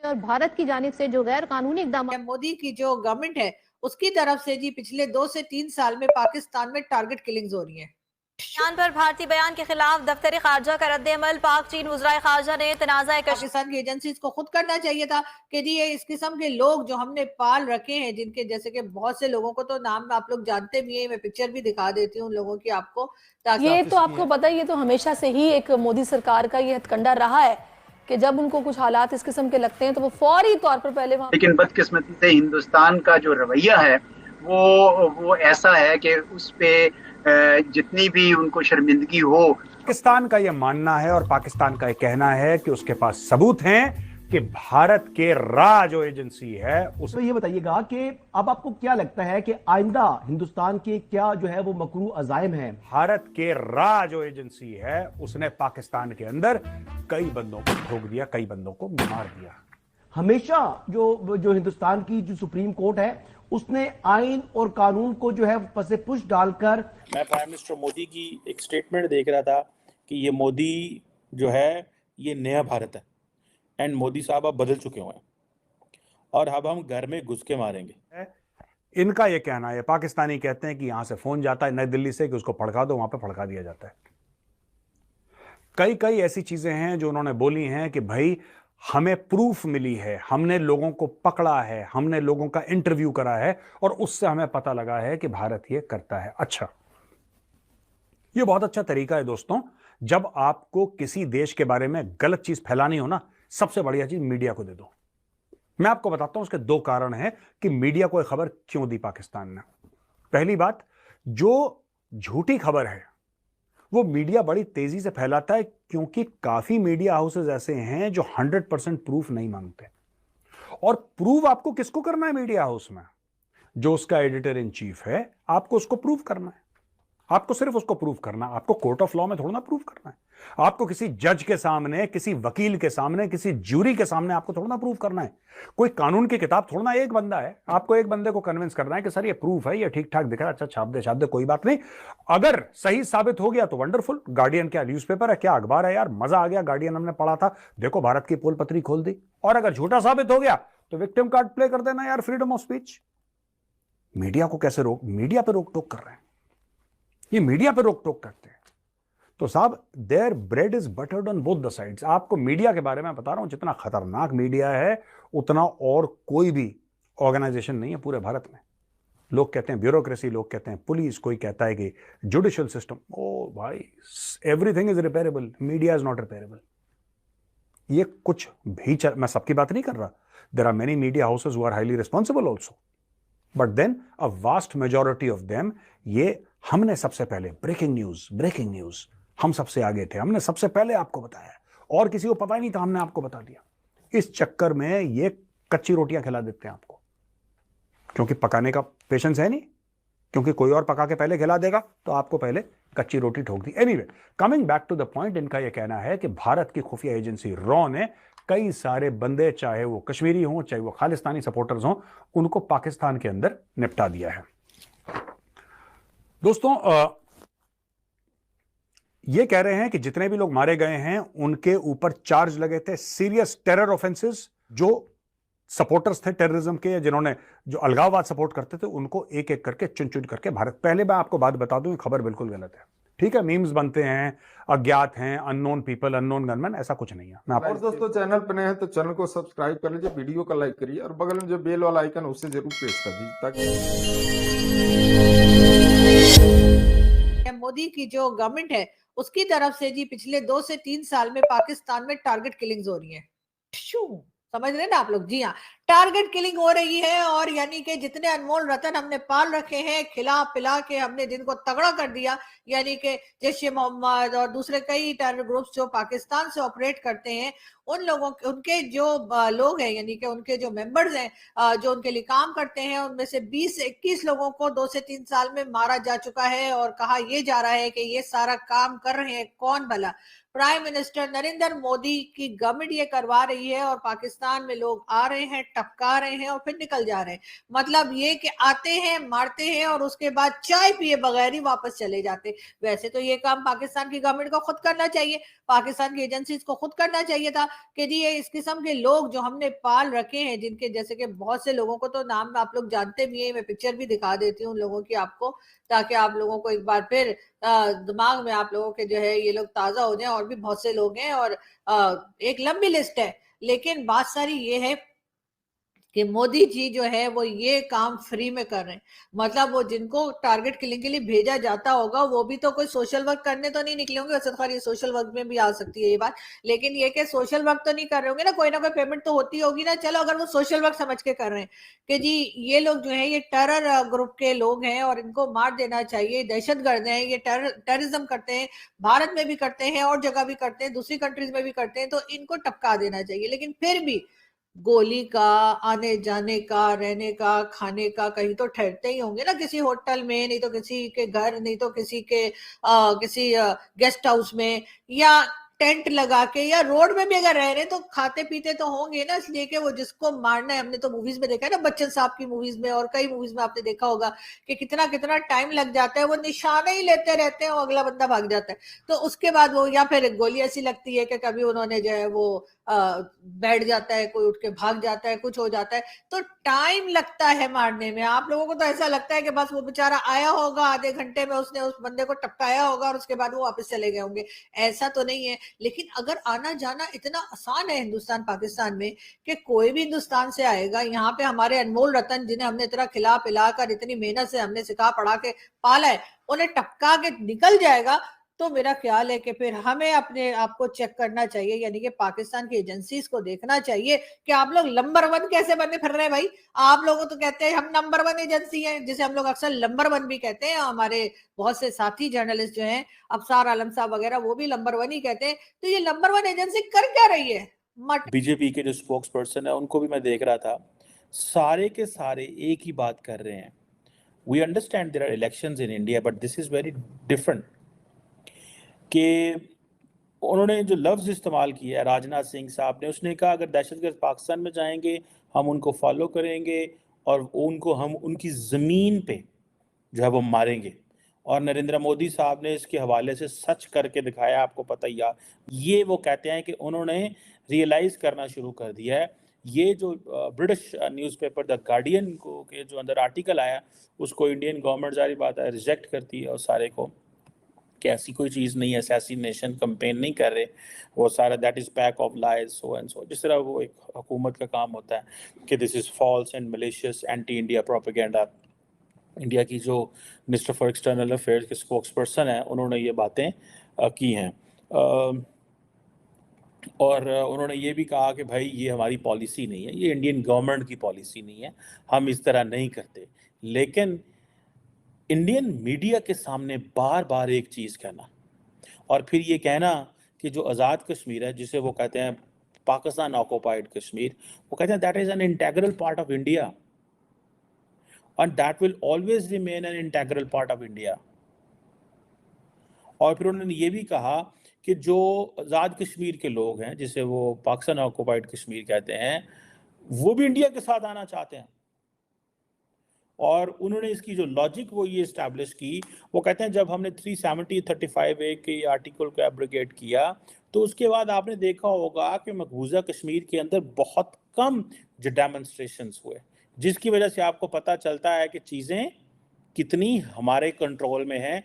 और भारत की जानिब से जो गैर कानूनी इकदाम मोदी की जो गवर्नमेंट है उसकी तरफ से जी पिछले 2 से 3 साल में पाकिस्तान में टारगेट किलिंग्स हो रही है। बयान पर भारतीय बयान के खिलाफ दफ्तर खारजा का रद्द-ए-अमल। पाक चीन वज़राए खारजा ने तनाज़ा पाकिस्तान की एजेंसीज को खुद करना चाहिए था कि जी ये इस किस्म के लोग जो हमने पाल रखे हैं, जिनके जैसे कि बहुत से लोगों को तो नाम आप लोग जानते भी हैं, मैं पिक्चर भी दिखा देती हूँ उन लोगों की आपको। ये तो आपको पता ही, ये तो हमेशा से ही एक मोदी सरकार का ये हथकंडा रहा है कि जब उनको कुछ हालात इस किस्म के लगते हैं तो वो फौरी तौर पर पहले वहां। लेकिन बदकिस्मती से हिंदुस्तान का जो रवैया है वो ऐसा है कि उस पे जितनी भी उनको शर्मिंदगी हो। पाकिस्तान का यह मानना है और पाकिस्तान का यह कहना है कि उसके पास सबूत हैं कि भारत के रा जो एजेंसी है उस। तो ये बताइएगा कि अब आपको क्या लगता है कि आइंदा हिंदुस्तान के क्या जो है वो मकरू अजाइम है? भारत के रा जो एजेंसी है उसने पाकिस्तान के अंदर कई बंदों को ठोक दिया, कई बंदों को मार दिया। हमेशा जो हिंदुस्तान की जो सुप्रीम कोर्ट है उसने आइन और कानून को जो है पसे पुश डालकर। मैं प्राइम मिनिस्टर मोदी की एक स्टेटमेंट देख रहा था कि ये मोदी जो है ये नया भारत है एंड मोदी साहब अब बदल चुके हुए हैं और अब हम घर में घुस के मारेंगे। इनका यह कहना है, पाकिस्तानी कहते हैं कि यहां से फोन जाता है नई दिल्ली से कि उसको फड़का दो, वहां पे फड़का दिया जाता है। कई ऐसी चीजें हैं जो उन्होंने बोली हैं कि भाई हमें प्रूफ मिली है, हमने लोगों को पकड़ा है, हमने लोगों का इंटरव्यू करा है और उससे हमें पता लगा है कि भारत ये करता है। अच्छा, ये बहुत अच्छा तरीका है दोस्तों। जब आपको किसी देश के बारे में गलत चीज फैलानी हो ना, सबसे बढ़िया चीज मीडिया को दे दो। मैं आपको बताता हूं उसके 2 कारण हैं कि मीडिया को खबर क्यों दी पाकिस्तान ने। पहली बात, जो झूठी खबर है वो मीडिया बड़ी तेजी से फैलाता है क्योंकि काफी मीडिया हाउसेस ऐसे हैं जो 100% प्रूफ नहीं मांगते। और प्रूव आपको किसको करना है मीडिया हाउस में? जो उसका एडिटर इन चीफ है, आपको उसको प्रूव करना है। आपको सिर्फ उसको प्रूव करना, आपको कोर्ट ऑफ लॉ में थोड़ा ना प्रूव करना है। आपको किसी जज के सामने, किसी वकील के सामने, किसी ज्यूरी के सामने आपको थोड़ा ना प्रूव करना है। कोई कानून की किताब थोड़ा ना एक बंदा है, आपको एक बंदे को कन्विंस करना है कि सर ये प्रूफ है, ये ठीक ठाक दिख रहा है, अच्छा छाप दे कोई बात नहीं। अगर सही साबित हो गया तो वंडरफुल। गार्डियन क्या न्यूज़पेपर है, क्या अखबार है यार, मजा आ गया, गार्डियन हमने पढ़ा था, देखो भारत की पोल पत्री खोल दी। और अगर झूठा साबित हो गया तो विक्टिम कार्ड प्ले कर देना यार, फ्रीडम ऑफ स्पीच। मीडिया को कैसे मीडिया पे रोक टोक कर रहे हैं, ये मीडिया पे रोक टोक करते हैं। तो साहब, there bread is buttered on both the sides. आपको मीडिया के बारे में बता रहा हूं, जितना खतरनाक मीडिया है उतना और कोई भी ऑर्गेनाइजेशन नहीं है पूरे भारत में। लोग कहते हैं ब्यूरोक्रेसी, लोग कहते हैं पुलिस, कोई कहता है कि जुडिशियल सिस्टम। ओ भाई, everything is repairable, media is not repairable. ये कुछ भी मैं सबकी बात नहीं कर रहा, there are many media houses who are highly responsible also, but then a vast majority of them, ये हमने सबसे पहले ब्रेकिंग न्यूज हम सबसे आगे थे, हमने सबसे पहले आपको बताया और किसी को पता ही नहीं था, हमने आपको बता दिया। इस चक्कर में ये कच्ची रोटियां खिला देते हैं आपको, क्योंकि पकाने का पेशेंस है नहीं, क्योंकि कोई और पका के पहले खिला देगा तो आपको पहले कच्ची रोटी ठोक दी। Anyway, coming back to the point, इनका यह कहना है कि भारत की खुफिया एजेंसी रॉ ने कई सारे बंदे, चाहे वो कश्मीरी हों, चाहे वो खालिस्तानी सपोर्टर्स हों, उनको पाकिस्तान के अंदर निपटा दिया है। दोस्तों, ये कह रहे हैं कि जितने भी लोग मारे गए हैं उनके ऊपर चार्ज लगे थे सीरियस टेरर ऑफेंसेस। जो सपोर्टर्स थे टेररिज्म के, जिन्होंने जो अलगाववाद सपोर्ट करते थे, उनको एक एक करके चुन चुन करके भारत। पहले मैं आपको बात बता दूं, ये खबर बिल्कुल गलत है, ठीक है? मीम्स बनते हैं, अज्ञात हैं, अननोन पीपल, अननोन गनमैन, ऐसा कुछ नहीं है। मैं और दोस्तों, चैनल पर नए हैं तो चैनल को सब्सक्राइब कर लीजिए, वीडियो को लाइक करिए और बगल में जो बेल वाला आइकन है उससे जरूर प्रेस कर दीजिए ताकि मोदी की जो गवर्नमेंट है उसकी तरफ से जी पिछले 2 से 3 साल में पाकिस्तान में टारगेट किलिंग्स हो रही है। समझ रहे हैं ना आप लोग? जी हाँ, टारगेट किलिंग हो रही है। और यानी कि जितने अनमोल रतन हमने पाल रखे हैं, खिला पिला के हमने दिन को तगड़ा कर दिया, यानी कि जैश मोहम्मद और दूसरे कई टेरर ग्रुप्स जो पाकिस्तान से ऑपरेट करते हैं, उन लोगों के, उनके जो लोग हैं, यानी कि उनके जो मेंबर्स हैं जो उनके लिए काम करते हैं, उनमें से 20 से 21 लोगों को 2 से 3 साल में मारा जा चुका है। और कहा यह जा रहा है कि ये सारा काम कर रहे हैं कौन भला? प्राइम मिनिस्टर नरेंद्र मोदी की गवर्नमेंट ये करवा रही है। और पाकिस्तान में लोग आ रहे हैं, टपका रहे हैं और फिर निकल जा रहे हैं। मतलब ये कि आते हैं, मारते हैं और उसके बाद चाय पिए बगैर ही वापस चले जाते। वैसे तो ये काम पाकिस्तान की गवर्नमेंट को खुद करना चाहिए। पाकिस्तान की एजेंसीज को खुद करना चाहिए था कि जी ये इस किस्म के लोग जो हमने पाल रखे हैं, जिनके जैसे कि बहुत से लोगों को तो नाम आप लोग जानते भी हैं, मैं पिक्चर भी दिखा देती हूँ उन लोगों की आपको, ताकि आप लोगों को एक बार फिर दिमाग में आप लोगों के जो है ये लोग ताजा हो जाएं। और भी बहुत से लोग हैं और एक लंबी लिस्ट है, लेकिन बात सारी ये है कि मोदी जी जो है वो ये काम फ्री में कर रहे हैं। मतलब वो जिनको टारगेट किलिंग के लिए भेजा जाता होगा वो भी तो कोई सोशल वर्क करने तो नहीं निकले होंगे। वैसे तो ये सोशल वर्क में भी आ सकती है ये बात, लेकिन ये कि सोशल वर्क तो नहीं कर रहे होंगे ना कोई पेमेंट तो होती होगी ना। चलो अगर वो सोशल वर्क समझ के कर रहे हैं कि जी ये लोग जो है ये टेरर ग्रुप के लोग हैं और इनको मार देना चाहिए, दहशतगर्द हैं, ये टेररिज्म करते हैं, भारत में भी करते हैं और जगह भी करते हैं, दूसरी कंट्रीज में भी करते हैं, तो इनको टपका देना चाहिए। लेकिन फिर भी गोली का, आने जाने का, रहने का, खाने का, कहीं तो ठहरते ही होंगे ना, किसी होटल में, नहीं तो किसी के घर, नहीं तो किसी के किसी गेस्ट हाउस में, या टेंट लगा के, या रोड में भी अगर रह रहे तो खाते पीते तो होंगे ना। इसलिए कि वो जिसको मारना है, हमने तो मूवीज में देखा है ना, बच्चन साहब की मूवीज में और कई मूवीज में आपने देखा होगा कि कितना कितना टाइम लग जाता है, वो निशाना ही लेते रहते हैं और अगला बंदा भाग जाता है। तो उसके बाद वो, या फिर गोली ऐसी लगती है कि कभी उन्होंने जो है वो बैठ जाता है, कोई उठ के भाग जाता है, कुछ हो जाता है, तो टाइम लगता है मारने में। आप लोगों को तो ऐसा लगता है कि बस वो बेचारा आया होगा, आधे घंटे में उसने उस बंदे को टपकाया होगा और उसके बाद वो वापस चले गए होंगे। ऐसा तो नहीं है। लेकिन अगर आना जाना इतना आसान है हिंदुस्तान पाकिस्तान में कि कोई भी हिंदुस्तान से आएगा, यहाँ पे हमारे अनमोल रतन जिन्हें हमने इतना खिला पिला कर इतनी मेहनत से हमने सिखा पढ़ा के पाला है, उन्हें टपका के निकल जाएगा, तो मेरा ख्याल है कि फिर हमें अपने आप को चेक करना चाहिए, यानी कि पाकिस्तान की एजेंसीज को देखना चाहिए कि आप लोग नंबर 1 कैसे बने फिर रहे हैं भाई। आप लोगों तो कहते हैं हम नंबर 1 एजेंसी है, जिसे हम लोग अक्सर नंबर 1 भी कहते हैं। हमारे बहुत से साथी जर्नलिस्ट जो हैं, अफसार आलम साहब वगैरह, वो भी नंबर 1 ही कहते हैं। तो ये नंबर 1 एजेंसी कर क्या रही है? बीजेपी के जो स्पोक्स पर्सन है उनको भी मैं देख रहा था, सारे के सारे एक ही बात कर रहे हैं। We understand there are elections in India, but this is very different. कि उन्होंने जो लफ्ज़ इस्तेमाल किया है राजनाथ सिंह साहब ने, उसने कहा अगर दहशतगर्द पाकिस्तान में जाएंगे हम उनको फॉलो करेंगे और उनको हम उनकी ज़मीन पे जो है वो मारेंगे। और नरेंद्र मोदी साहब ने इसके हवाले से सच करके दिखाया, आपको पता ही है। ये वो कहते हैं कि उन्होंने रियलाइज़ करना शुरू कर दिया है। ये जो ब्रिटिश न्यूज़पेपर द गार्डियन को के जो अंदर आर्टिकल आया, उसको इंडियन गवर्नमेंट जारी बात है रिजेक्ट करती है, और सारे को कि ऐसी कोई चीज़ नहीं है, असैसिनेशन कंपेन नहीं कर रहे, वो सारा that is pack of lies so and so, जिस तरह वो एक हुकूमत का काम होता है कि this is false and malicious anti India propaganda. India की जो मिनिस्टर फॉर एक्सटर्नल अफेयर्स के स्पोक्स पर्सन हैं, उन्होंने ये बातें की हैं। और उन्होंने ये भी कहा कि भाई ये हमारी पॉलिसी नहीं है, ये इंडियन गवर्नमेंट की पॉलिसी नहीं है, हम इस तरह नहीं करते। लेकिन इंडियन मीडिया के सामने बार बार एक चीज़ कहना और फिर ये कहना कि जो आज़ाद कश्मीर है, जिसे वो कहते हैं पाकिस्तान ऑक्युपाइड कश्मीर, वो कहते हैं that is an integral part of India and that will always remain an integral part of India। और फिर उन्होंने ये भी कहा कि जो आज़ाद कश्मीर के लोग हैं, जिसे वो पाकिस्तान ऑक्युपाइड कश्मीर कहते हैं, वो भी इंडिया के साथ आना चाहते हैं। और उन्होंने इसकी जो लॉजिक वो ये इस्टेब्लिश की, वो कहते हैं जब हमने 370-35A के आर्टिकल को एब्रोगेट किया, तो उसके बाद आपने देखा होगा कि मकबूजा कश्मीर के अंदर बहुत कम जो डेमोन्स्ट्रेशंस हुए, जिसकी वजह से आपको पता चलता है कि चीज़ें कितनी हमारे कंट्रोल में हैं।